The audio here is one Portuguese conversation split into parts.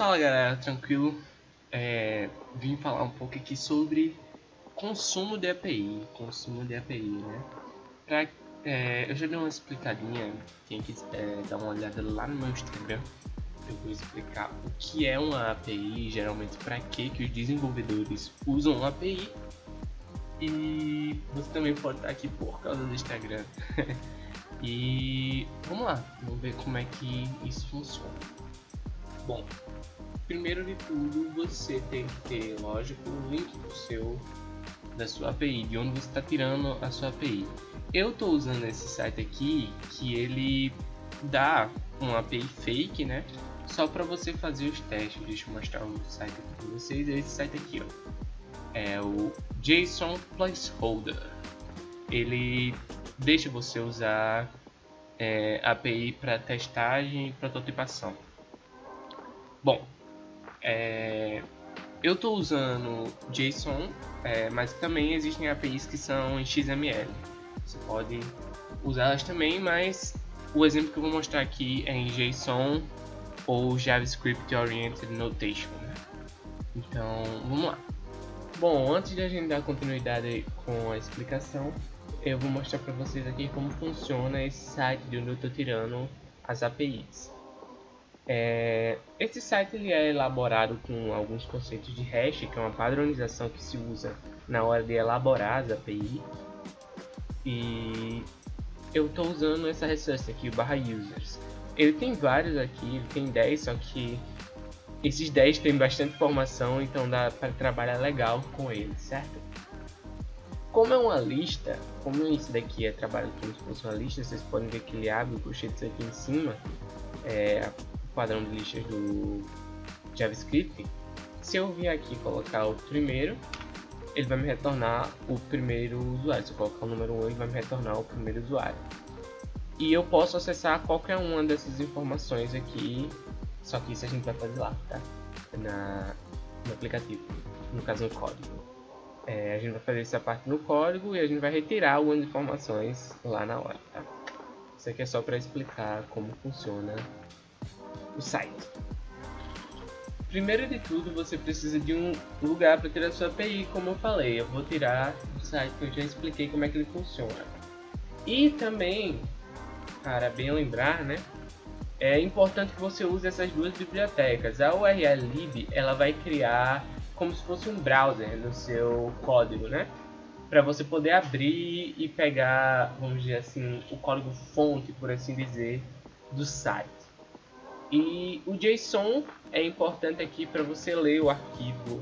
Fala galera, tranquilo? Vim falar um pouco aqui sobre consumo de API, né? Eu já dei uma explicadinha, quem quiser dar uma olhada lá no meu Instagram, eu vou explicar o que é uma API, geralmente para que os desenvolvedores usam uma API, e você também pode estar aqui por causa do Instagram. E vamos lá, vamos ver como é que isso funciona. Bom, primeiro de tudo, você tem que ter, lógico, o link da sua API, de onde você está tirando a sua API. Eu estou usando esse site aqui, que ele dá uma API fake, né? Só para você fazer os testes. Deixa eu mostrar o site aqui para vocês. Esse site aqui, ó, é o JSON Placeholder. Ele deixa você usar API para testagem e prototipação. Bom, eu estou usando JSON, mas também existem APIs que são em XML. Você pode usá-las também, mas o exemplo que eu vou mostrar aqui é em JSON ou JavaScript Oriented Notation, né? Então, vamos lá. Bom, antes de a gente dar continuidade com a explicação, eu vou mostrar para vocês aqui como funciona esse site de onde eu estou tirando as APIs. Esse site ele é elaborado com alguns conceitos de hash, que é uma padronização que se usa na hora de elaborar as API. E eu estou usando essa resource aqui, o /users. Ele tem vários aqui, ele tem 10, só que esses 10 tem bastante informação, então dá para trabalhar legal com ele, certo? Como é uma lista, como isso daqui é trabalhado como se fosse uma lista, vocês podem ver que ele abre o colchetes aqui em cima, o padrão de listas do JavaScript. Se eu vir aqui colocar o primeiro, ele vai me retornar o primeiro usuário. Se eu colocar o número 1, ele vai me retornar o primeiro usuário. E eu posso acessar qualquer uma dessas informações aqui, só que isso a gente vai fazer lá, tá? No aplicativo, no caso no código. A gente vai fazer essa parte no código e a gente vai retirar algumas informações lá na hora, tá? Isso aqui é só para explicar como funciona o site. Primeiro de tudo, você precisa de um lugar para tirar a sua API, como eu falei. Eu vou tirar do site que eu já expliquei como é que ele funciona. E também, para bem lembrar, né? É importante que você use essas duas bibliotecas. A urllib, ela vai criar como se fosse um browser no seu código, né? Para você poder abrir e pegar, vamos dizer assim, o código fonte, por assim dizer, do site. E o JSON é importante aqui para você ler o arquivo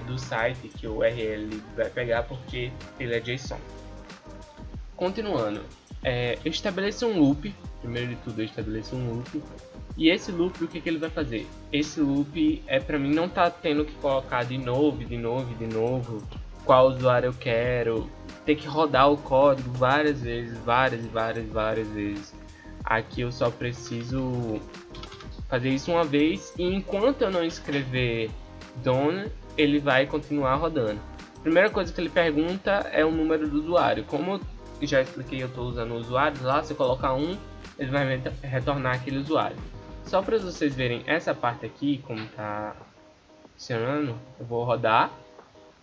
do site que o urllib vai pegar, porque ele é JSON. Continuando, eu estabeleço um loop. Primeiro de tudo, eu estabeleço um loop. E esse loop, o que ele vai fazer? Esse loop para mim não tá tendo que colocar de novo, qual usuário eu quero, ter que rodar o código várias vezes, várias vezes. Aqui eu só preciso fazer isso uma vez, e enquanto eu não escrever done, ele vai continuar rodando. Primeira coisa que ele pergunta é o número do usuário. Como eu já expliquei, eu estou usando usuários lá, se eu colocar 1, ele vai retornar aquele usuário. Só para vocês verem essa parte aqui, como está funcionando, eu vou rodar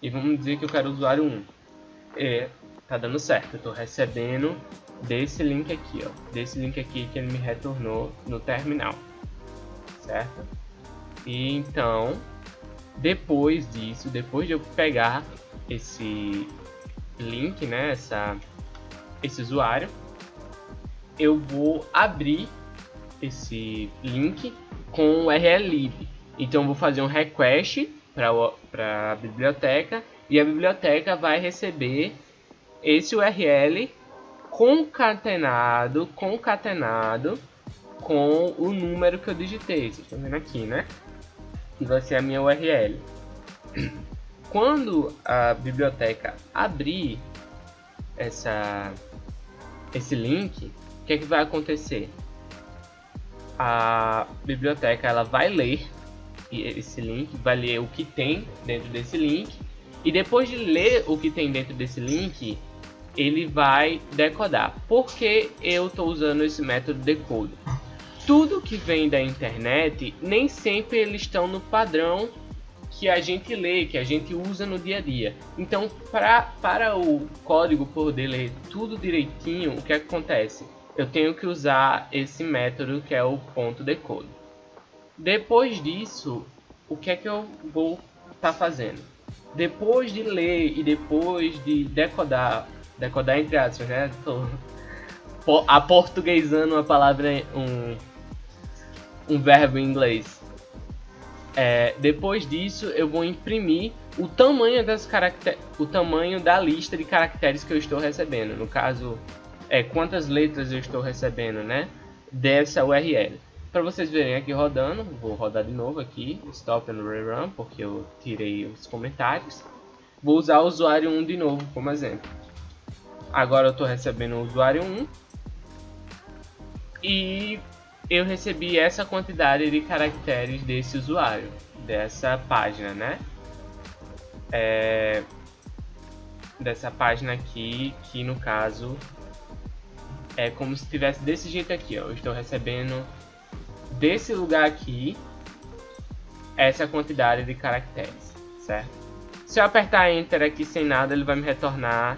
e vamos dizer que eu quero o usuário 1. Tá dando certo, eu estou recebendo desse link aqui, ó, desse link aqui que ele me retornou no terminal, certo? E então, depois disso, depois de eu pegar esse link, né, esse usuário, eu vou abrir esse link com o urllib. Então eu vou fazer um request para a biblioteca, e a biblioteca vai receber esse URL concatenado com o número que eu digitei. Vocês estão vendo aqui, né? Que vai ser a minha URL. Quando a biblioteca abrir esse link, o que é que vai acontecer? A biblioteca ela vai ler esse link, vai ler o que tem dentro desse link, e depois de ler o que tem dentro desse link, ele vai decodar. Por que eu estou usando esse método decode? tudo que vem da internet, nem sempre eles estão no padrão que a gente lê, que a gente usa no dia a dia. Então, para o código poder ler tudo direitinho, o que acontece? Eu tenho que usar esse método que é o .decode. Depois disso, o que é que eu vou estar fazendo? Depois de ler e depois de decodar entre aspas, né? Tô aportuguesando uma palavra, um verbo em inglês. Depois disso, eu vou imprimir o tamanho da lista de caracteres que eu estou recebendo. No caso, quantas letras eu estou recebendo, né? Dessa URL. Para vocês verem aqui rodando, vou rodar de novo aqui, stop and rerun, porque eu tirei os comentários. Vou usar o usuário 1 de novo como exemplo. Agora eu estou recebendo o usuário 1 e eu recebi essa quantidade de caracteres desse usuário, dessa página, né? Dessa página aqui, que no caso é como se estivesse desse jeito aqui, ó. Eu estou recebendo desse lugar aqui essa quantidade de caracteres, certo? Se eu apertar Enter aqui sem nada, ele vai me retornar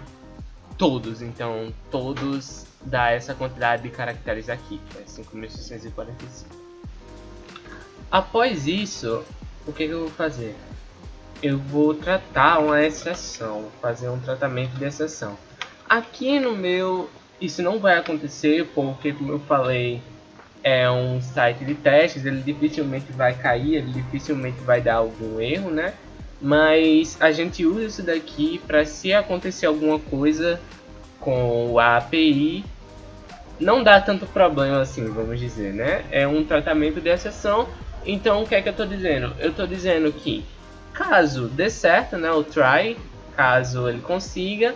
todos. Então, todos dá essa quantidade de caracteres aqui, que é 5.645. Após isso, o que eu vou fazer? Eu vou tratar uma exceção, fazer um tratamento de exceção. Aqui no meu, isso não vai acontecer, porque como eu falei, é um site de testes, ele dificilmente vai cair, ele dificilmente vai dar algum erro, né? Mas a gente usa isso daqui para, se acontecer alguma coisa com a API, não dá tanto problema assim, vamos dizer, né? É um tratamento de exceção. Então, o que é que eu estou dizendo? Eu estou dizendo que, caso dê certo, né, o try, caso ele consiga,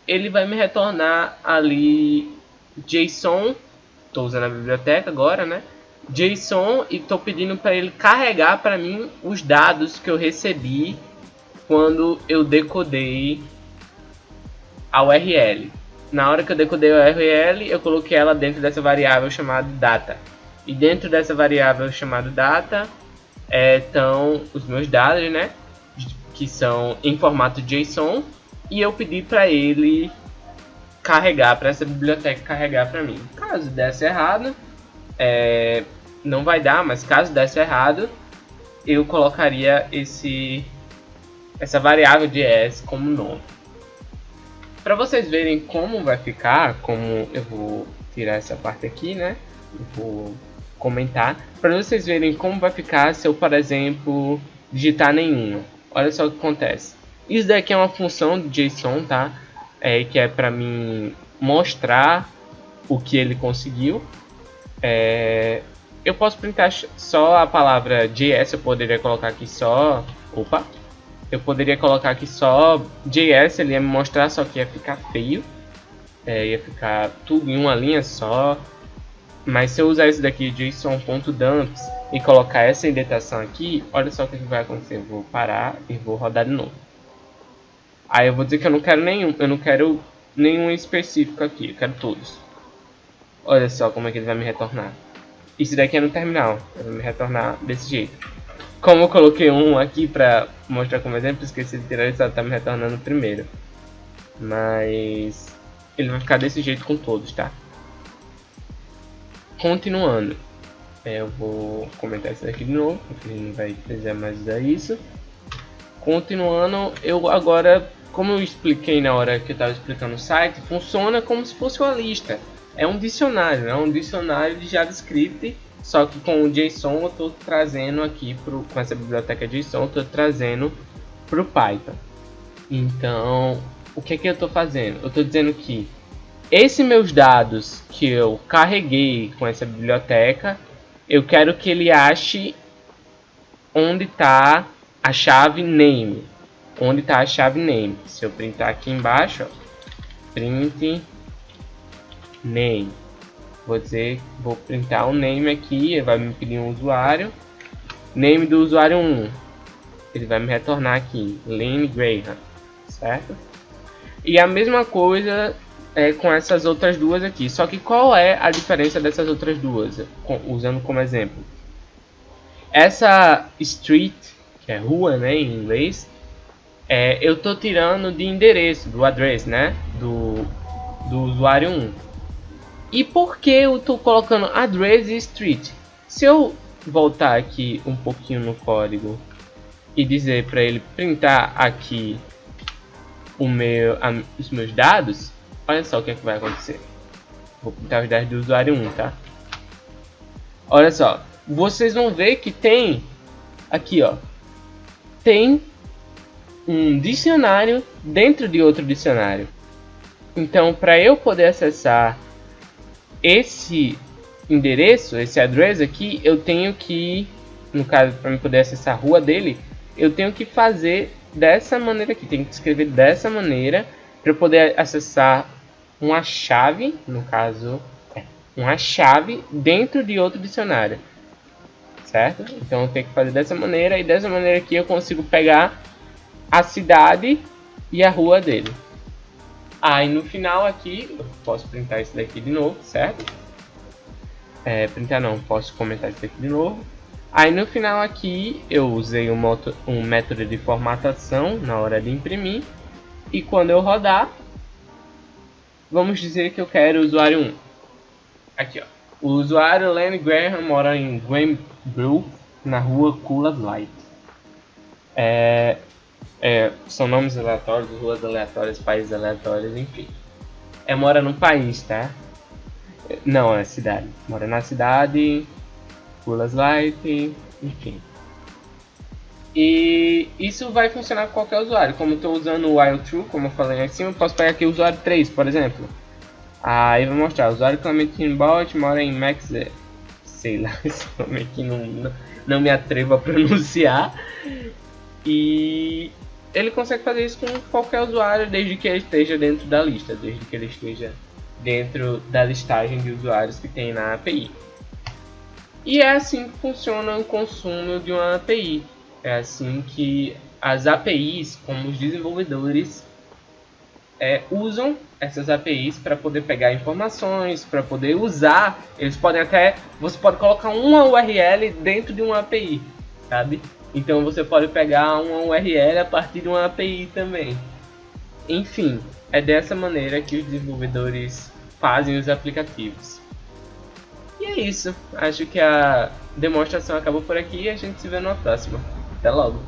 ele vai me retornar ali JSON. Estou usando a biblioteca agora, né? JSON, e estou pedindo para ele carregar para mim os dados que eu recebi quando eu decodei a URL. Na hora que eu decodei a URL, eu coloquei ela dentro dessa variável chamada data. E dentro dessa variável chamada data estão os meus dados, né? Que são em formato JSON. E eu pedi para ele carregar, para essa biblioteca carregar para mim. Caso desse errado, não vai dar, mas caso desse errado, eu colocaria essa variável de s como nome. Para vocês verem como vai ficar, como eu vou tirar essa parte aqui, né? Eu vou comentar. Para vocês verem como vai ficar se eu, por exemplo, digitar nenhuma. Olha só o que acontece. Isso daqui é uma função de JSON, tá? Que é para mim mostrar o que ele conseguiu. Eu posso printar só a palavra JS, eu poderia colocar aqui só... Eu poderia colocar aqui só JS, ele ia me mostrar, só que ia ficar feio. Ia ficar tudo em uma linha só. Mas se eu usar esse daqui, JSON.dumps, e colocar essa indentação aqui, olha só o que vai acontecer. Eu vou parar e vou rodar de novo. Aí eu vou dizer que eu não quero nenhum específico aqui, eu quero todos. Olha só como é que ele vai me retornar. Isso daqui é no terminal, ele vai me retornar desse jeito. Como eu coloquei um aqui para mostrar como exemplo, esqueci de tirar, ele só está me retornando primeiro. Mas ele vai ficar desse jeito com todos, tá? Continuando. Eu vou comentar isso aqui de novo, porque ele não vai precisar mais usar isso. Continuando, eu agora, como eu expliquei na hora que eu estava explicando o site, funciona como se fosse uma lista. É um dicionário, né? Um dicionário de JavaScript, só que com o JSON eu estou trazendo aqui, com essa biblioteca JSON, eu estou trazendo para o Python. Então, o que é que eu estou fazendo? Eu estou dizendo que esses meus dados que eu carreguei com essa biblioteca, eu quero que ele ache onde está a chave name. Onde está a chave name? Se eu printar aqui embaixo, ó, print name. Vou printar um name aqui, ele vai me pedir um usuário. Name do usuário 1. Ele vai me retornar aqui, Lane Graham, certo? E a mesma coisa com essas outras duas aqui. Só que qual é a diferença dessas outras duas? Usando como exemplo. Essa street, que é rua, né, em inglês, eu tô tirando de endereço, do address, né, do usuário 1. E por que eu tô colocando address e street? Se eu voltar aqui um pouquinho no código e dizer para ele printar aqui os meus dados, olha só o que é que vai acontecer. Vou printar os dados do usuário 1, tá? Olha só, vocês vão ver que tem aqui, ó, tem um dicionário dentro de outro dicionário. Então, para eu poder acessar esse endereço, esse address aqui, eu tenho que, no caso, para eu poder acessar a rua dele, eu tenho que fazer dessa maneira aqui, tenho que escrever dessa maneira para eu poder acessar uma chave, no caso, uma chave dentro de outro dicionário, certo? Então eu tenho que fazer dessa maneira, e dessa maneira aqui eu consigo pegar a cidade e a rua dele. Aí no final aqui, eu posso printar isso daqui de novo, certo? Printar não, posso comentar isso daqui de novo. Aí no final aqui eu usei um método de formatação na hora de imprimir. E quando eu rodar, vamos dizer que eu quero o usuário 1. Aqui, ó. O usuário Lenny Graham mora em Gwenbrook, na rua Coolers Light. São nomes aleatórios, ruas aleatórias, países aleatórios, enfim. Mora num país, tá? Não, é cidade. Mora na cidade, Coolers Light, enfim. E isso vai funcionar com qualquer usuário. Como eu estou usando o while true, como eu falei aqui em cima, eu posso pegar aqui o usuário 3, por exemplo. Aí vai mostrar, o usuário Clementine Bot mora em Max, sei lá, esse nome aqui não me atrevo a pronunciar. E ele consegue fazer isso com qualquer usuário, desde que ele esteja dentro da lista, desde que ele esteja dentro da listagem de usuários que tem na API. E é assim que funciona o consumo de uma API. É assim que as APIs, como os desenvolvedores, usam essas APIs para poder pegar informações, para poder usar. Você pode colocar uma URL dentro de uma API, sabe? Então você pode pegar uma URL a partir de uma API também. Enfim, é dessa maneira que os desenvolvedores fazem os aplicativos. E é isso. Acho que a demonstração acabou por aqui e a gente se vê numa próxima. Até logo!